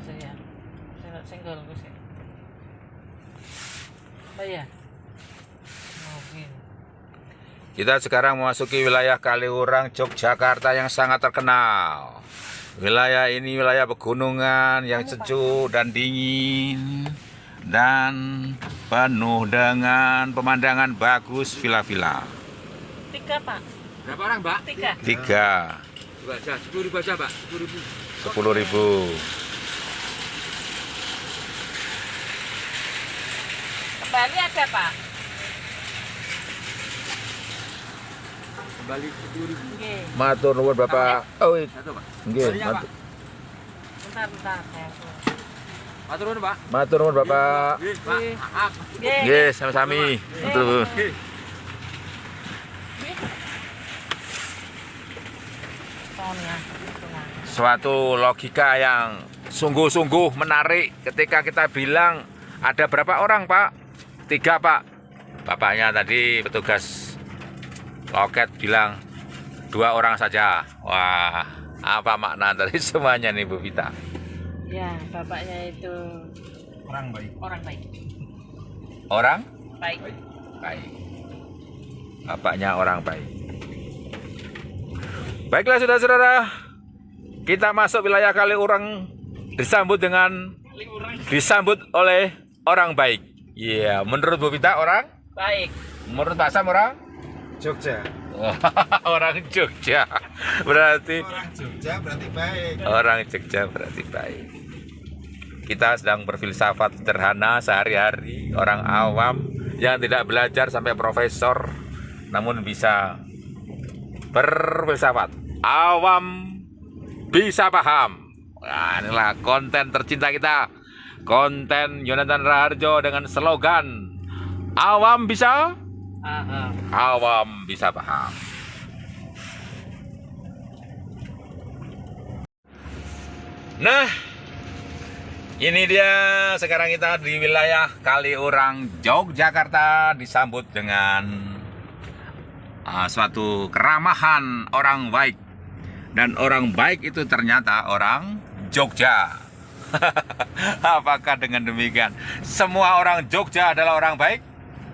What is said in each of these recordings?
saya. Saya senggol ku sih. Apa ya? Oke. Kita sekarang memasuki wilayah Kaliurang, Yogyakarta yang sangat terkenal. Wilayah ini wilayah pegunungan yang sejuk dan dingin dan penuh dengan pemandangan bagus, villa-villa. 3 Pak. Berapa orang, Mbak? 3. 3. Baca 10.000 aja, Pak. 10.000. 10.000. Kembali ada Pak. Kembali 10.000. Oke. Matur nuwun Bapak. Oh, Satu, Pak. nggih. Kembalinya, Pak. Bentar saya. Matur nuwun, Pak. Matur nuwun Bapak. Nggih, Pak. Maaf. Nggih, sami-sami. Matur. Nggih. Suatu logika yang sungguh-sungguh menarik ketika kita bilang ada berapa orang, Pak? 3, Pak. Bapaknya tadi petugas loket bilang 2 orang saja. Wah, apa makna dari semuanya nih Bu Vita? Ya, bapaknya itu Orang baik. orang baik. Orang Baik. baik. Bapaknya orang baik. Baiklah saudara-saudara, kita masuk wilayah Kaliurang disambut oleh orang baik. Iya, menurut Bu Vita orang? Baik. Menurut Pak Sam orang? Jogja. Orang Jogja. Berarti Orang Jogja berarti baik. orang Jogja berarti baik. Kita sedang berfilsafat sederhana sehari-hari, orang awam yang tidak belajar sampai profesor namun bisa berfilsafat. Awam bisa paham. Nah, inilah konten tercinta kita. Konten Yonatan Raharjo dengan slogan awam bisa, awam bisa paham. Nah, ini dia sekarang kita di wilayah Kaliurang, Yogyakarta, disambut dengan suatu keramahan orang baik. Dan orang baik itu ternyata orang Jogja. Apakah dengan demikian semua orang Jogja adalah orang baik?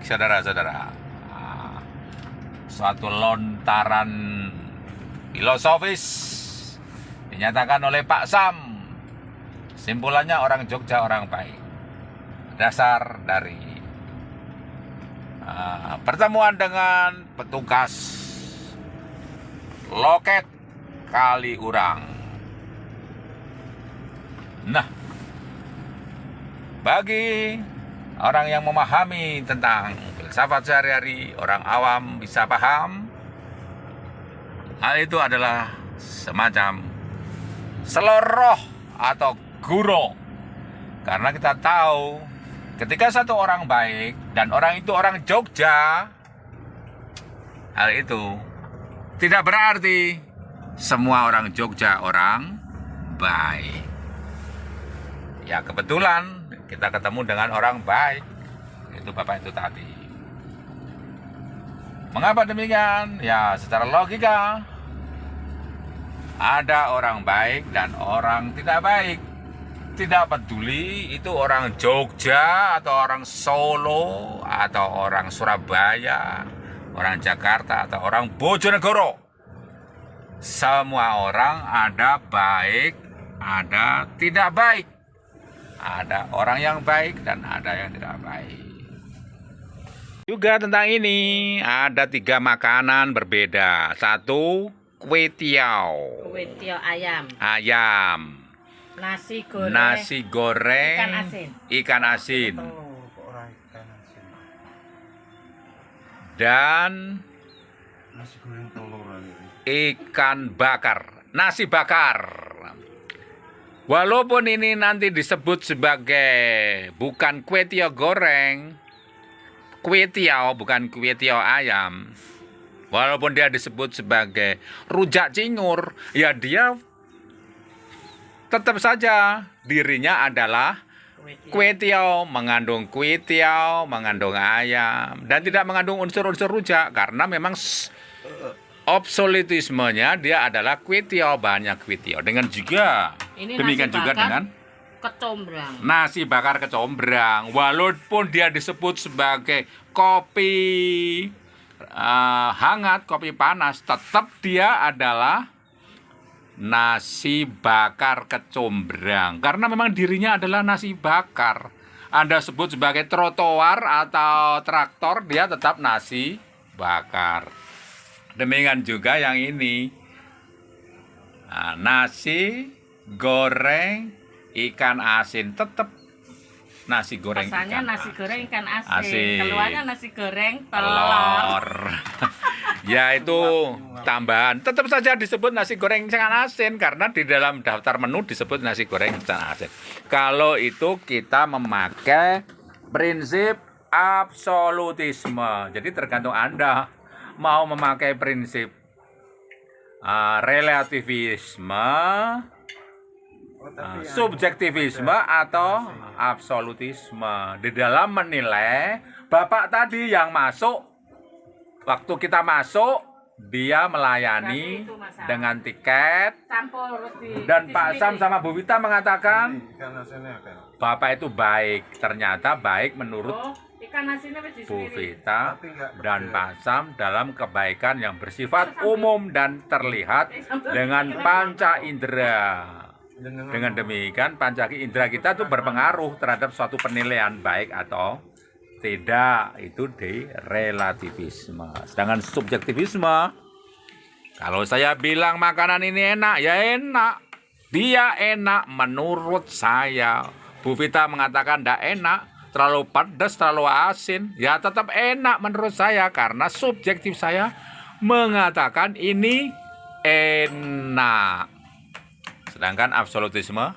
Saudara-saudara, suatu lontaran filosofis dinyatakan oleh Pak Sam. Simpulannya orang Jogja orang baik. Dasar dari pertemuan dengan petugas loket Kaliurang. Nah, bagi orang yang memahami tentang filsafat sehari-hari, orang awam bisa paham. Hal itu adalah semacam seloroh atau guru. Karena kita tahu ketika satu orang baik dan orang itu orang Jogja, hal itu tidak berarti semua orang Jogja orang baik. Ya kebetulan kita ketemu dengan orang baik, itu Bapak itu tadi. Mengapa demikian? Ya secara logika, ada orang baik dan orang tidak baik. Tidak peduli itu orang Jogja atau orang Solo atau orang Surabaya, orang Jakarta atau orang Bojonegoro. Semua orang ada baik, ada tidak baik. Ada orang yang baik dan ada yang tidak baik. Juga tentang ini ada 3 makanan berbeda. 1, kue tiaw. Kue tiaw ayam. Ayam. Nasi goreng. Ikan asin. Ikan asin. Dan Nasi goreng telur aja. ikan bakar. Nasi bakar. Walaupun ini nanti disebut sebagai bukan kue tiaw goreng, kue tiaw bukan kue tiaw ayam. Walaupun dia disebut sebagai rujak cingur, ya dia tetap saja dirinya adalah kue tiaw, mengandung kue tiaw, mengandung ayam, dan tidak mengandung unsur-unsur rujak karena memang absolutismenya dia adalah kue tiaw, banyak kue tiaw. Dengan juga Ini demikian nasi juga bakar. dengan kecombrang. Nasi bakar kecombrang, walaupun dia disebut sebagai kopi hangat, kopi panas, tetap dia adalah nasi bakar kecombrang. Karena memang dirinya adalah nasi bakar. Anda sebut sebagai trotoar atau traktor, dia tetap nasi bakar. Demikian juga yang ini. Nah, nasi goreng ikan asin, tetap nasi goreng Rasanya ikan nasi goreng ikan asin. asin. Keluarnya nasi goreng telur. telur. Ya itu tambahan. Tetap saja disebut nasi goreng ikan asin karena di dalam daftar menu disebut nasi goreng ikan asin. Kalau itu kita memakai prinsip absolutisme. Jadi tergantung Anda mau memakai prinsip relativisme, subjektivisme atau absolutisme. Di dalam menilai, Bapak tadi yang masuk, waktu kita masuk, dia melayani dengan tiket. Dan Pak Sam sama Bu Vita mengatakan, Ikan asinnya ada. Bapak itu baik. Ternyata baik menurut Ikan asinnya Bu Vita dan Pak Sam dalam kebaikan yang bersifat umum dan terlihat dengan panca indera. Dengan demikian panca indera kita itu berpengaruh terhadap suatu penilaian baik atau tidak. Itu di relativisme. Sedangkan subjektivisme, kalau saya bilang makanan ini enak, ya enak. Dia enak menurut saya. Bu Vita mengatakan tidak enak, terlalu pedas, terlalu asin. Ya tetap enak menurut saya karena subjektif saya mengatakan ini enak. Sedangkan absolutisme,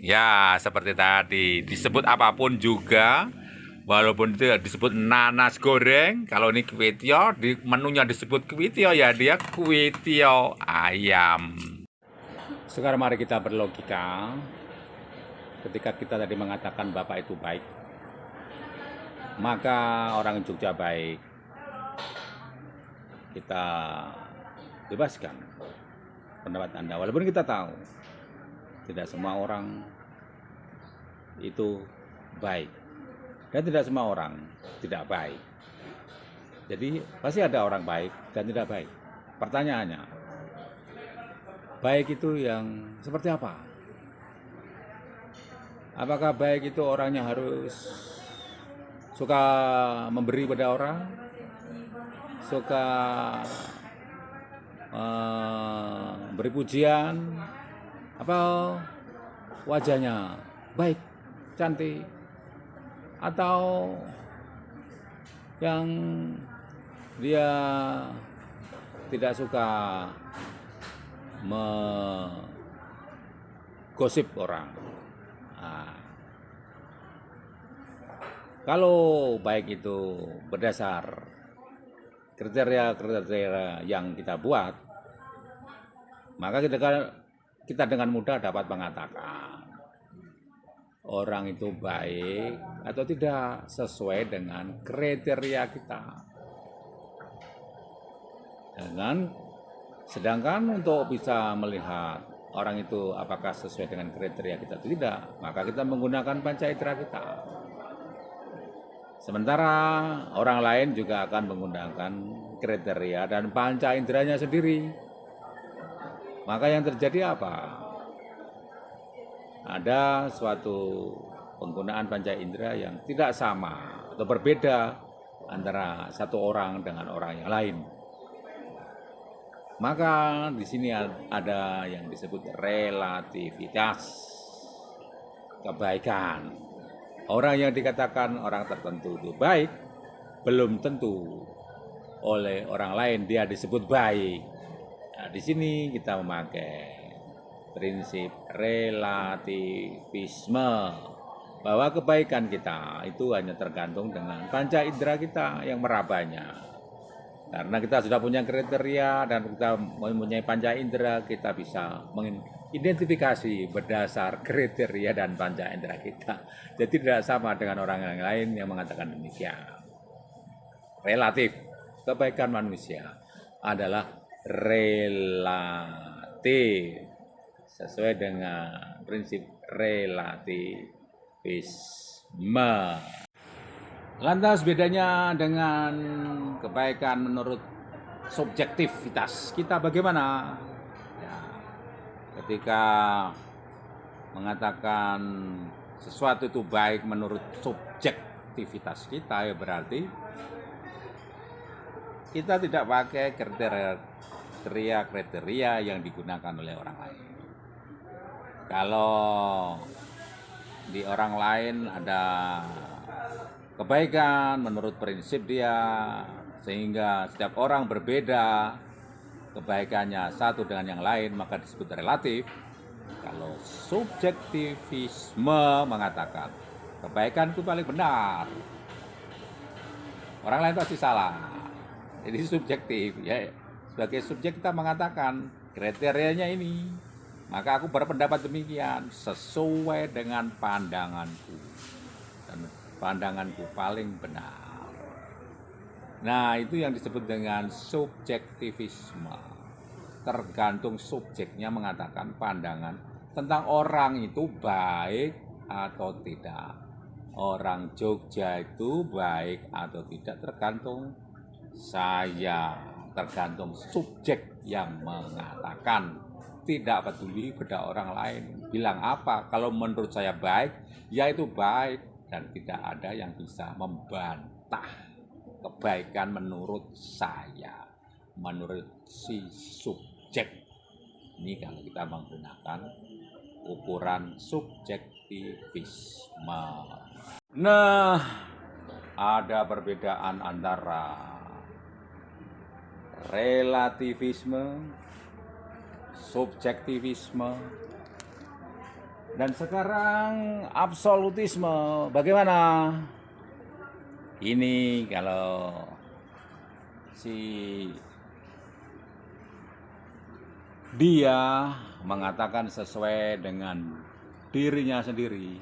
ya seperti tadi, disebut apapun juga, walaupun itu disebut nanas goreng, kalau ini kuitio, di menunya disebut kuitio, ya dia kuitio ayam. Sekarang mari kita berlogika. Ketika kita tadi mengatakan Bapak itu baik, maka orang Jogja baik, kita bebaskan pendapat Anda. Walaupun kita tahu tidak semua orang itu baik dan tidak semua orang tidak baik. Jadi pasti ada orang baik dan tidak baik. Pertanyaannya, baik itu yang seperti apa? Apakah baik itu orangnya harus suka memberi pada orang, suka beri pujian, apa wajahnya baik, cantik, atau yang dia tidak suka menggosip orang. Nah, kalau baik itu berdasar kriteria-kriteria yang kita buat, maka kita dengan mudah dapat mengatakan orang itu baik atau tidak sesuai dengan kriteria kita. Sedangkan untuk bisa melihat orang itu apakah sesuai dengan kriteria kita atau tidak, maka kita menggunakan panca indera kita. Sementara orang lain juga akan menggunakan kriteria dan panca inderanya sendiri. Maka yang terjadi apa? Ada suatu penggunaan panca indera yang tidak sama atau berbeda antara satu orang dengan orang yang lain. Maka di sini ada yang disebut relativitas kebaikan. Orang yang dikatakan orang tertentu itu baik, belum tentu oleh orang lain dia disebut baik. Nah, di sini kita memakai prinsip relativisme bahwa kebaikan kita itu hanya tergantung dengan panca indera kita yang merabanya. Karena kita sudah punya kriteria dan kita mempunyai panca indera, kita bisa mengidentifikasi berdasar kriteria dan panca indera kita. Jadi tidak sama dengan orang yang lain yang mengatakan demikian. Relatif, kebaikan manusia adalah relatif. sesuai dengan prinsip relativisme. Lantas bedanya dengan kebaikan menurut subjektivitas kita bagaimana? Ya, ketika mengatakan sesuatu itu baik menurut subjektivitas kita, ya berarti kita tidak pakai kriteria yang digunakan oleh orang lain. Kalau di orang lain ada kebaikan menurut prinsip dia, sehingga setiap orang berbeda kebaikannya satu dengan yang lain, maka disebut relatif. Kalau subjektivisme mengatakan kebaikan itu paling benar, orang lain pasti salah. Jadi subjektif, ya. Sebagai subjek kita mengatakan kriterianya ini, maka aku berpendapat demikian sesuai dengan pandanganku, dan pandanganku paling benar. Nah, itu yang disebut dengan subjektivisme. Tergantung subjeknya mengatakan pandangan tentang orang itu baik atau tidak. Orang Jogja itu baik atau tidak tergantung saya, tergantung subjek yang mengatakan. Tidak peduli pada orang lain bilang apa. Kalau menurut saya baik, ya itu baik, dan tidak ada yang bisa membantah kebaikan menurut saya, menurut si subjek. Ini kalau kita menggunakan ukuran subjektivisme. Nah, ada perbedaan antara relativisme, subjektivisme, dan sekarang absolutisme. Bagaimana? Ini kalau si dia mengatakan sesuai dengan dirinya sendiri,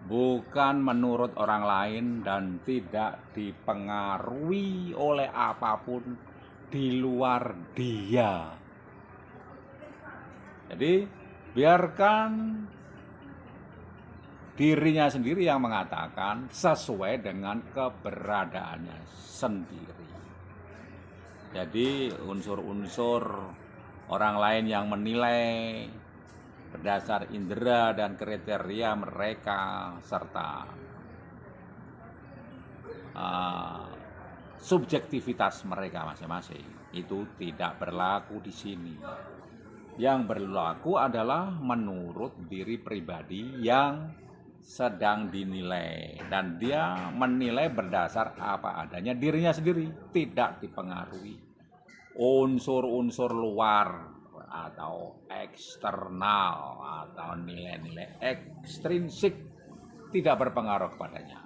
bukan menurut orang lain, dan tidak dipengaruhi oleh apapun di luar dia. Jadi biarkan dirinya sendiri yang mengatakan sesuai dengan keberadaannya sendiri. Jadi unsur-unsur orang lain yang menilai berdasar indera dan kriteria mereka serta subjektivitas mereka masing-masing itu tidak berlaku di sini. Yang berlaku adalah menurut diri pribadi yang sedang dinilai, dan dia menilai berdasar apa adanya dirinya sendiri, tidak dipengaruhi unsur-unsur luar atau eksternal atau nilai-nilai ekstrinsik, tidak berpengaruh kepadanya.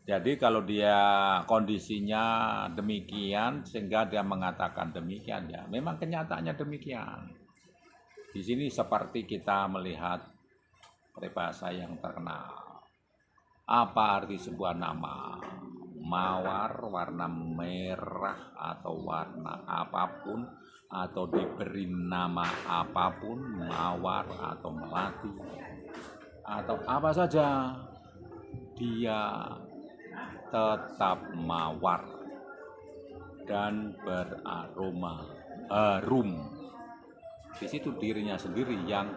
Jadi kalau dia kondisinya demikian sehingga dia mengatakan demikian, ya memang kenyataannya demikian. Di sini seperti kita melihat peribahasa yang terkenal. Apa arti sebuah nama? Mawar warna merah atau warna apapun, atau diberi nama apapun, mawar atau melati atau apa saja, dia tetap mawar dan beraroma harum. Di situ dirinya sendiri yang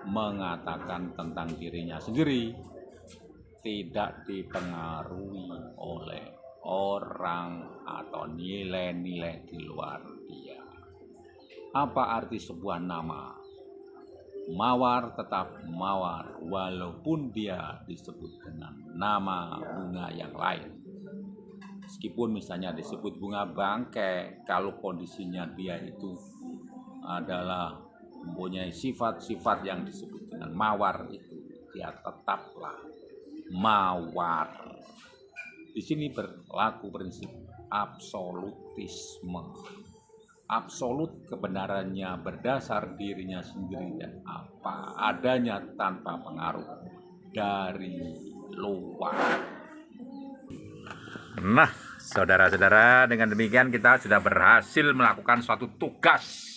mengatakan tentang dirinya sendiri, tidak dipengaruhi oleh orang atau nilai-nilai di luar dia. Apa arti sebuah nama? Mawar tetap mawar walaupun dia disebut dengan nama bunga yang lain. Meskipun misalnya disebut bunga bangkai, kalau kondisinya dia itu adalah mempunyai sifat-sifat yang disebut dengan mawar, itu dia tetaplah mawar. Di sini berlaku prinsip absolutisme. Absolut kebenarannya berdasar dirinya sendiri dan apa adanya tanpa pengaruh dari luar. Nah, saudara-saudara, dengan demikian kita sudah berhasil melakukan suatu tugas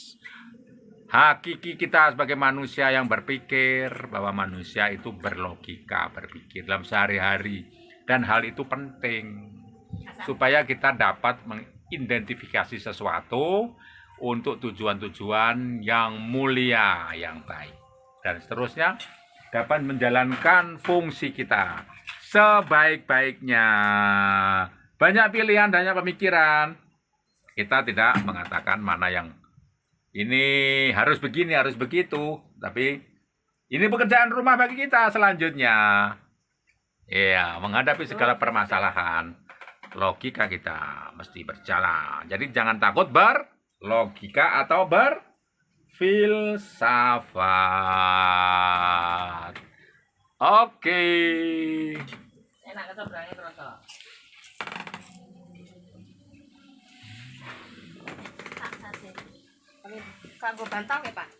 Hakiki kita sebagai manusia yang berpikir bahwa manusia itu berlogika, berpikir dalam sehari-hari. Dan hal itu penting supaya kita dapat mengidentifikasi sesuatu untuk tujuan-tujuan yang mulia, yang baik. Dan seterusnya dapat menjalankan fungsi kita sebaik-baiknya. Banyak pilihan, banyak pemikiran. Kita tidak mengatakan mana yang ini harus begini, harus begitu. Tapi ini pekerjaan rumah bagi kita selanjutnya. Iya, menghadapi segala permasalahan, logika kita mesti berjalan. Jadi jangan takut berlogika atau berfilsafat. Oke. Enak ke seberangnya terus. Kanggo bantal ya, Pak?